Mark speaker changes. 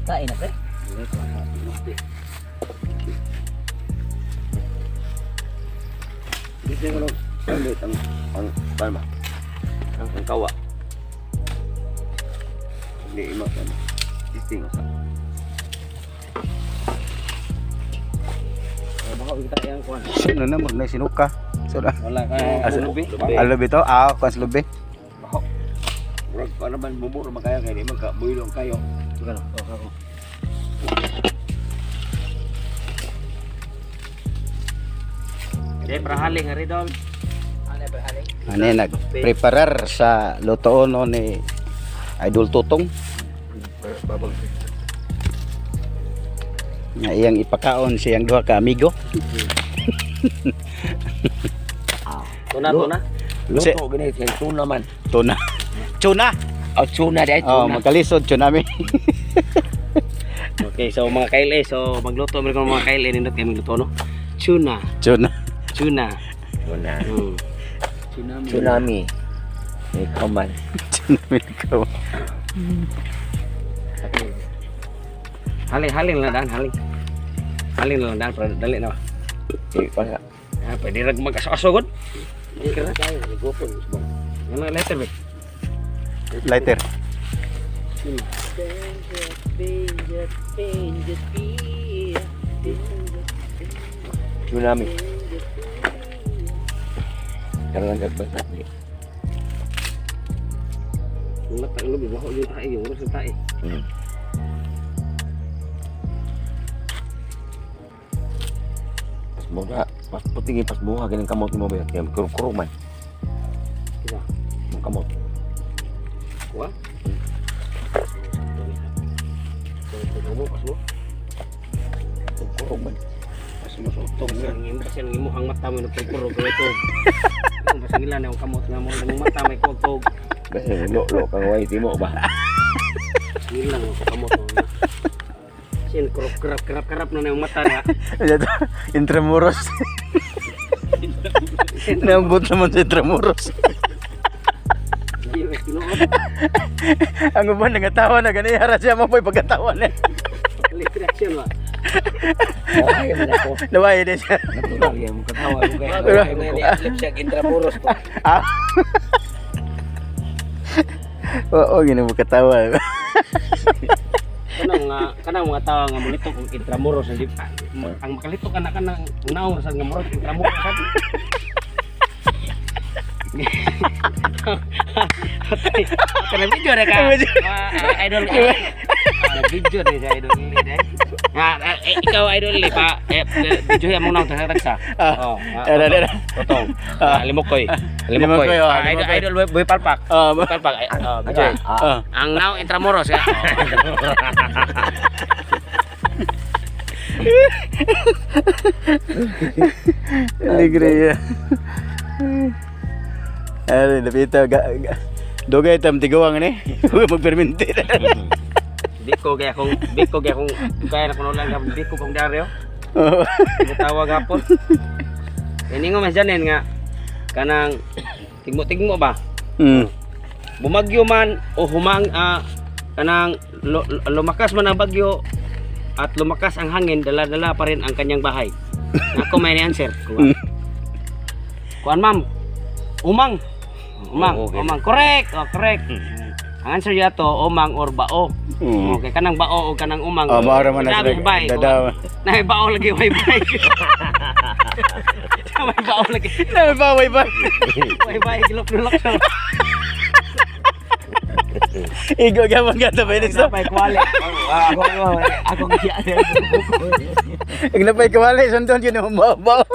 Speaker 1: Kain na pre.
Speaker 2: Hindi ko lang gamit ang palma. Ang kawa. Hindi imakan. Isting sa.
Speaker 1: Baka kita yang kuan.
Speaker 3: Sino na mag na sinuka. Sura.
Speaker 1: Wala ka lubi.
Speaker 3: Alo bito, kuan sa lubi.
Speaker 2: Bako. Murag pa naman buburo makaya kay di magkabuilong kayo.
Speaker 1: Bukan. Oh, ako. Jadi perhaling hari dong. Ano perhaling?
Speaker 3: Ano nag-preparar sa lutoon no ni Idol Tutong.
Speaker 2: Babag.
Speaker 3: Nga iyang ipakaon siyang duha ka amigo.
Speaker 1: Tuna.
Speaker 3: Si-
Speaker 2: Luto gani kay tuna man.
Speaker 3: Tuna. Tuna.
Speaker 2: Oh, tuna di
Speaker 3: Oh,
Speaker 2: tuna.
Speaker 3: magkalisod tsunami.
Speaker 1: Okay, so mga kaile, so magluto meron mga kaile nindot kay magluto no. Tuna.
Speaker 3: Tuna.
Speaker 1: Tuna.
Speaker 2: Tuna.
Speaker 1: Tsunami.
Speaker 2: Tsunami. Ikaw man.
Speaker 3: Tsunami ko.
Speaker 1: Haling lang dan, haling. Haling lang dan, para dali na.
Speaker 2: Ikaw nga.
Speaker 1: Ah, pwede rag mag-aso god. Kira
Speaker 2: Kayo gopon.
Speaker 1: Ano letter be?
Speaker 3: Lighter.
Speaker 2: Tsunami. Karon gagbata ni.
Speaker 1: Matang lubi baho yung tae, yung urus ng tae.
Speaker 2: Pas moga, pas puting pas bunga ganing kamot mo ba kay kuruk man.
Speaker 1: Kira.
Speaker 2: Mong kamot.
Speaker 1: Kuha. Kamu pas mo.
Speaker 2: Kuruk man.
Speaker 1: Pas mo sotong ang imo kasi ang imo ang mata mo nagpuro ko ito. Ang basingilan ang kamot nga mo ang mata may kogtog.
Speaker 2: Kasi lo kang way timo ba.
Speaker 1: Hilang ang kamot mo. Sin kerap na yung mata niya.
Speaker 3: Intramuros. Nambot naman sa Intramuros.
Speaker 1: Hindi wes tinuod.
Speaker 3: Ang uban nagatawa na gani hara siya mo pagkatawa na.
Speaker 1: Reaction wa.
Speaker 2: Ay man ako.
Speaker 3: Naway din siya.
Speaker 2: Natural yan mo katawa mo kay.
Speaker 1: Ay may ni-flip siya Intramuros po.
Speaker 3: Ah. Oo, gini mo katawa.
Speaker 1: Kanang mga tawa nga mulito kung Intramuros hindi ang makalito ka na kanang unaw sa nga muros Intramuros sad. Kana video na ka. Idol. Video ni sa idol ni dai. Ikaw idol ni pa video yang munang tagsa. Oh.
Speaker 3: Ada.
Speaker 1: Totong. Limokoy. Idol boy palpak. Palpak. Video. Ang now Intramuros ya.
Speaker 3: Alegre ya. Ay, napita dugay tam tigawang ni. Magpermente.
Speaker 1: Biko kaya kung kaya na kuno lang biko kung diaryo. Tawag hapon. Iningo mas janen nga kanang tigmo ba? Bumagyo man o kanang lumakas man ang bagyo at lumakas ang hangin, dala-dala pa rin ang kanyang bahay. Ako may answer. Kuan ma'am. Umang. Correct. Correct. Ang answer niya to, umang or bao. Okay, kanang bao o kanang umang.
Speaker 3: Mara man na dadaw.
Speaker 1: Nay bao lagi wifi. May bao lagi.
Speaker 3: May baway ba?
Speaker 1: Wifi gilok-gilok siya.
Speaker 3: Igo gamang gata ba ini sa?
Speaker 1: Pay kwali. Ako giya.
Speaker 3: Ignapay kawali sundon yun ang babaw.